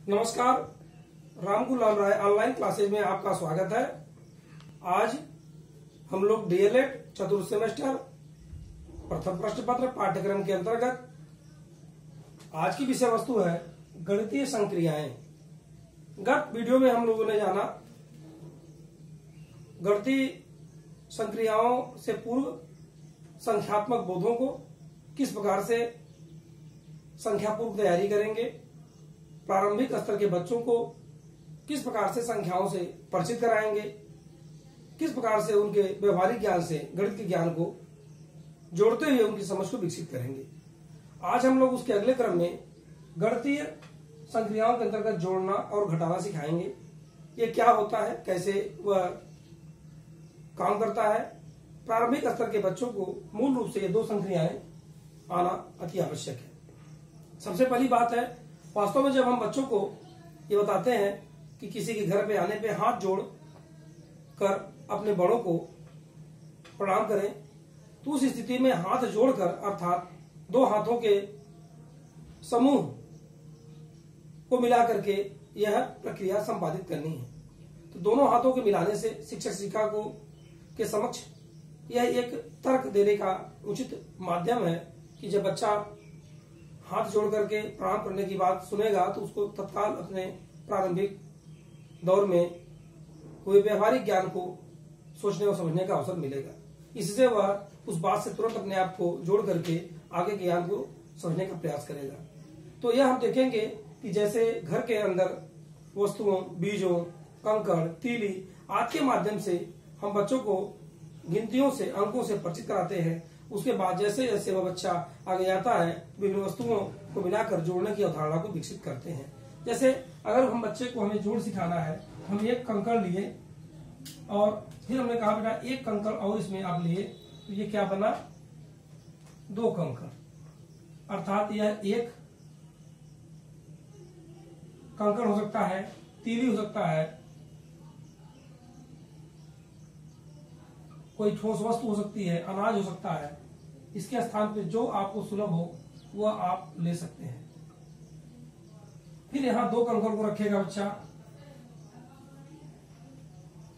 नमस्कार, रामकुलाल राय online classes में आपका स्वागत है। आज हम लोग डीएलएड चतुर्थ सेमेस्टर प्रथम प्रश्न पत्र पाठ्यक्रम के अंतर्गत आज की विषय वस्तु है गणितीय संक्रियाएं। गत वीडियो में हम लोगों ने जाना गणितीय संक्रियाओं से पूर्व संख्यात्मक बोधों को किस प्रकार से संख्या पूर्व तैयारी करेंगे, प्रारंभिक स्तर के बच्चों को किस प्रकार से संख्याओं से परिचित कराएंगे, किस प्रकार से उनके व्यवहारिक ज्ञान से गणित के ज्ञान को जोड़ते हुए उनकी समझ को विकसित करेंगे। आज हम लोग उसके अगले क्रम में गणितीय संक्रियाओं के अंतर्गत जोड़ना और घटाना सिखाएंगे। ये क्या होता है, कैसे वह काम करता है। प्रारंभिक स्तर के बच्चों को मूल रूप से ये दो संक्रियाएं आना अति आवश्यक है। सबसे पहली बात है, वास्तव में जब हम बच्चों को ये बताते हैं कि किसी के घर पे आने पे हाथ जोड़ कर अपने बड़ों को प्रणाम करें, तो उस स्थिति में हाथ जोड़कर अर्थात दो हाथों के समूह को मिला करके यह प्रक्रिया संपादित करनी है। तो दोनों हाथों के मिलाने से शिक्षक शिक्षिका को के समक्ष यह एक तर्क देने का उचित माध्यम है कि जब बच्चा हाथ जोड़ करके प्रणाम करने की बात सुनेगा तो उसको तत्काल अपने प्रारंभिक दौर में कोई व्यवहारिक ज्ञान को सोचने और समझने का अवसर मिलेगा। इससे वह उस बात से तुरंत अपने आप को जोड़ करके आगे के ज्ञान को समझने का प्रयास करेगा। तो यह हम देखेंगे कि जैसे घर के अंदर वस्तुओं, बीजों, कंकड़, तीली आदि के माध्यम से हम बच्चों को गिनतियों से, अंकों से परिचित कराते हैं। उसके बाद जैसे जैसे वह बच्चा आगे जाता है विभिन्न वस्तुओं को मिलाकर जोड़ने की अवधारणा को विकसित करते हैं। जैसे अगर हम बच्चे को हमें जोड़ सिखाना है, हम एक कंकड़ लिए और फिर हमने कहा बेटा एक कंकड़ और इसमें आप लिए, तो ये क्या बना, दो कंकड़, अर्थात यह एक कंकड़ हो सकता है, तीली हो सकता है, कोई ठोस वस्तु हो सकती है, अनाज हो सकता है। इसके स्थान पे जो आपको सुलभ हो वह आप ले सकते हैं। फिर यहां दो कंकड़ को रखेगा बच्चा,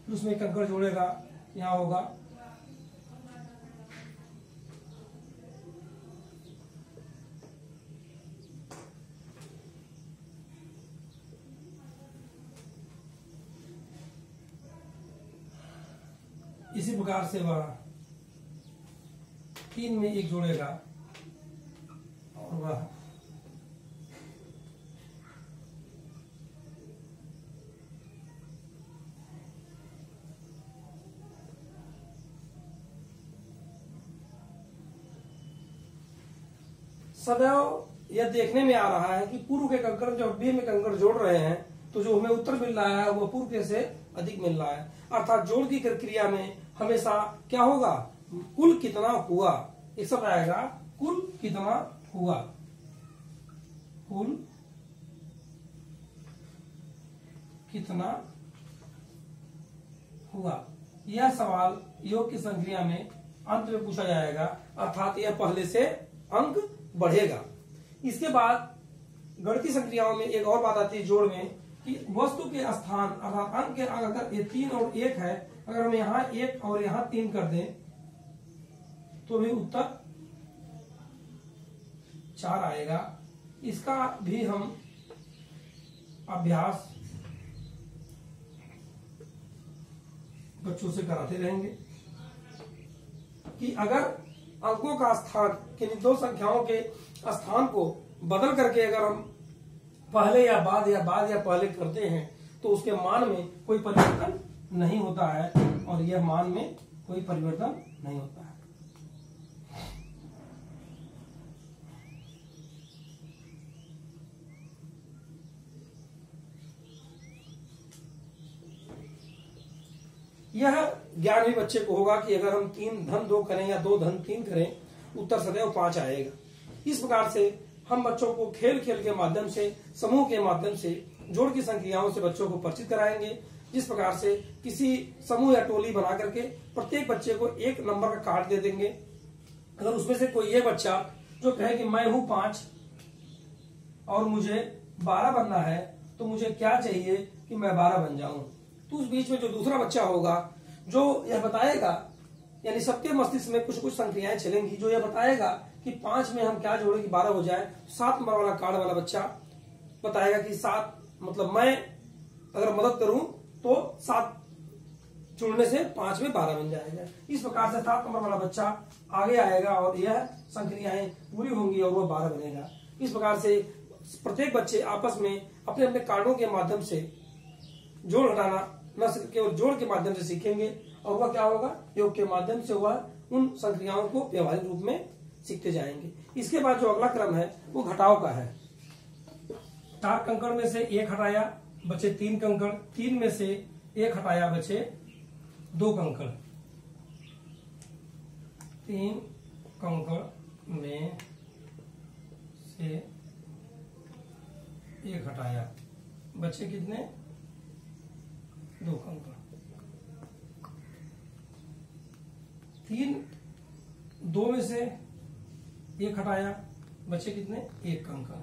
फिर उसमें कंकड़ जोड़ेगा, यहां होगा इसी प्रकार से वह तीन में एक जोड़ेगा और वह सदैव यह देखने में आ रहा है कि पूर्व के कंकड़ जब बी में कंकड़ जोड़ रहे हैं तो जो हमें उत्तर मिल रहा है वह पूर्व के से अधिक मिल रहा है। अर्थात जोड़ की प्रक्रिया में हमेशा क्या होगा, कुल कितना हुआ, एक शब्द आएगा कुल कितना हुआ, कुल कितना हुआ। यह सवाल योग की संक्रिया में अंत में पूछा जाएगा, अर्थात यह पहले से अंक बढ़ेगा। इसके बाद गणितीय संक्रियाओं में एक और बात आती है जोड़ में कि वस्तु के स्थान अर्थात अंक के अगर ये 3 और 1 है, अगर हम यहाँ 1 और यहाँ 3 कर दें तो भी उत्तर 4 आएगा। इसका भी हम अभ्यास बच्चों से कराते रहेंगे कि अगर अंकों का स्थान किन्हीं दो संख्याओं के स्थान को बदल करके अगर हम पहले या बाद या पहले करते हैं तो उसके मान में कोई परिवर्तन नहीं होता है और यह मान में कोई परिवर्तन नहीं होता है। यह ज्ञान भी बच्चे को होगा कि अगर हम 3 धन 2 करें या 2 धन 3 करें, उत्तर सदैव 5 आएगा। इस प्रकार से हम बच्चों को खेल खेल के माध्यम से, समूह के माध्यम से जोड़ की संक्रियाओं से बच्चों को परिचित कराएंगे। जिस प्रकार से किसी समूह या टोली बना करके प्रत्येक बच्चे को एक नंबर का कार्ड दे देंगे। अगर उसमें से कोई ये बच्चा जो कहे कि मैं हूं 5 और मुझे 12 बनना है, तो मुझे क्या चाहिए कि मैं 12 बन जाऊं। तो उस बीच में जो दूसरा बच्चा होगा जो यह बताएगा, यानी सबके मस्तिष्क में कुछ कुछ संक्रियाएं चलेंगी जो यह बताएगा कि 5 में हम क्या जोड़े कि 12 हो जाए। 7 नंबर वाला कार्ड वाला बच्चा बताएगा कि 7 मतलब मैं अगर मदद करूं तो 7 जुड़ने से 5 में 12 बन जाएगा। इस प्रकार से 7 नंबर वाला बच्चा आगे आएगा और यह संक्रियाएं पूरी होंगी और वह 12 बनेगा। इस प्रकार से प्रत्येक बच्चे आपस में अपने अपने कार्डों के माध्यम से जोड़ घटाना न केवल जोड़ के माध्यम से सीखेंगे और वह क्या होगा, योग के माध्यम से वह उन संक्रियाओं को व्यवहारिक रूप में सीखते जाएंगे। इसके बाद जो अगला क्रम है वो घटाव का है। 4 कंकड़ में से 1 हटाया, बचे 3 कंकड़। 3 में से 1 हटाया, बचे 2 कंकड़। 3 कंकड़ में से 1 हटाया, बचे कितने, 2 कंकड़। 2 में से 1 हटाया, बचे कितने, 1 कंकड़।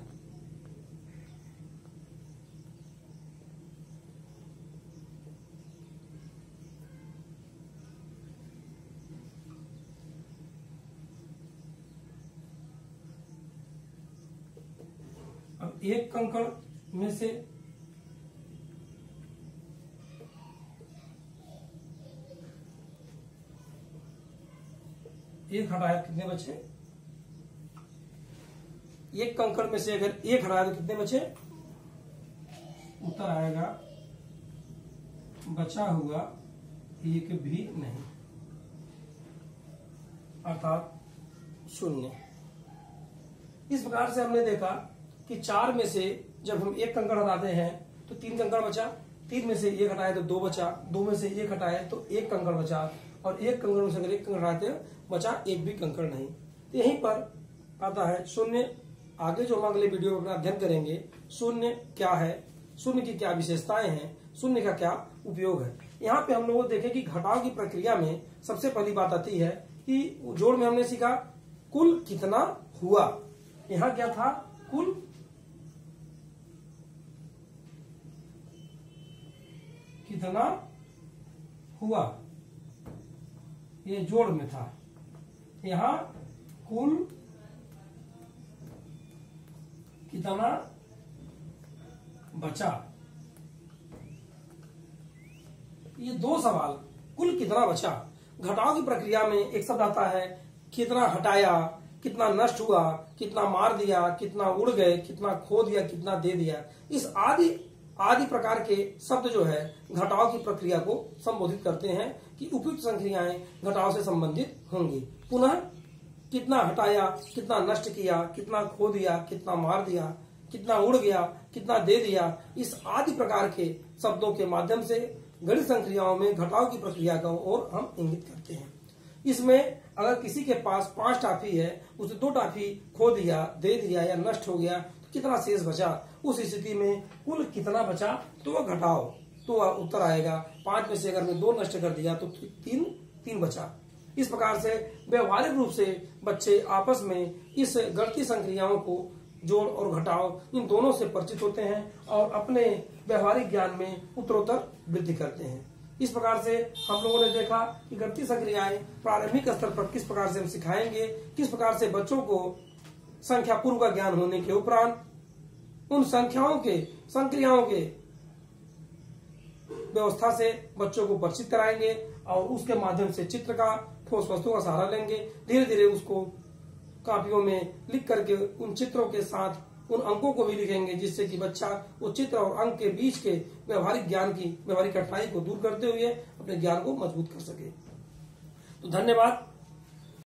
अब 1 कंकड़ में से 1 हटाया, कितने बचे, 1 कंकड़ में से अगर 1 हटाया तो कितने बचे, उत्तर आएगा बचा हुआ 1 भी नहीं, अर्थात 0। इस प्रकार से हमने देखा कि 4 में से जब हम 1 कंकड़ हटाते हैं तो 3 कंकड़ बचा। 3 में से 1 हटाए तो 2 बचा। 2 में से 1 हटाए तो 1 कंकड़ बचा और 1 कंकड़ में से अगर 1 कंकड़ हटाते बचा 1 भी कंकड़ नहीं। तो यहीं पर आता है 0। आगे जो हम अगले वीडियो में अपना अध्ययन करेंगे, 0 क्या है, 0 की क्या विशेषताएं हैं, 0 का क्या उपयोग है। यहाँ पे हम लोग देखें कि घटाव की प्रक्रिया में सबसे पहली बात आती है कि जोड़ में हमने सीखा कुल कितना हुआ। यहाँ क्या था, कुल कितना हुआ, ये जोड़ में था। यहां कुल कितना बचा, ये 2 सवाल, कुल कितना बचा। घटाव की प्रक्रिया में एक शब्द आता है कितना हटाया, कितना नष्ट हुआ, कितना मार दिया, कितना उड़ गए, कितना खो दिया, कितना दे दिया। इस आदि प्रकार के शब्द जो है घटाव की प्रक्रिया को संबोधित करते हैं कि उपयुक्त संक्रियाएं घटाव से संबंधित होंगी। पुनः कितना हटाया, कितना नष्ट किया, कितना खो दिया, कितना मार दिया, कितना उड़ गया, कितना दे दिया, इस आदि प्रकार के शब्दों के माध्यम से गणित संक्रियाओं में घटाव की प्रक्रिया का ओर हम इंगित करते हैं। इसमें अगर किसी के पास 5 टॉफी है, उसे 2 टॉफी खो दिया, दे दिया या नष्ट हो गया, तो कितना शेष बचा। उस स्थिति में कुल कितना बचा तो वह घटाओ, तो वह उत्तर आएगा 5 में से अगर मैं 2 नष्ट कर दिया तो 3 बचा। इस प्रकार से व्यवहारिक रूप से बच्चे आपस में इस गणितीय संक्रियाओं को जोड़ और घटाव इन दोनों से परिचित होते हैं और अपने व्यवहारिक ज्ञान में उत्तरोत्तर वृद्धि करते हैं। इस प्रकार से हम लोगों ने देखा कि गणितीय संक्रियाएं प्रारंभिक स्तर पर किस प्रकार से हम सिखाएंगे, किस प्रकार से बच्चों को संख्या पूर्व का ज्ञान होने के उपरांत उन संक्रियाओं के व्यवस्था से बच्चों को परिचित कराएंगे और उसके माध्यम से चित्र का, ठोस वस्तुओं का सहारा लेंगे। धीरे धीरे उसको कापियों में लिख करके उन चित्रों के साथ उन अंकों को भी लिखेंगे, जिससे कि बच्चा उस चित्र और अंक के बीच के व्यवहारिक ज्ञान की व्यवहारिक कठिनाई को दूर करते हुए अपने ज्ञान को मजबूत कर सके। तो धन्यवाद।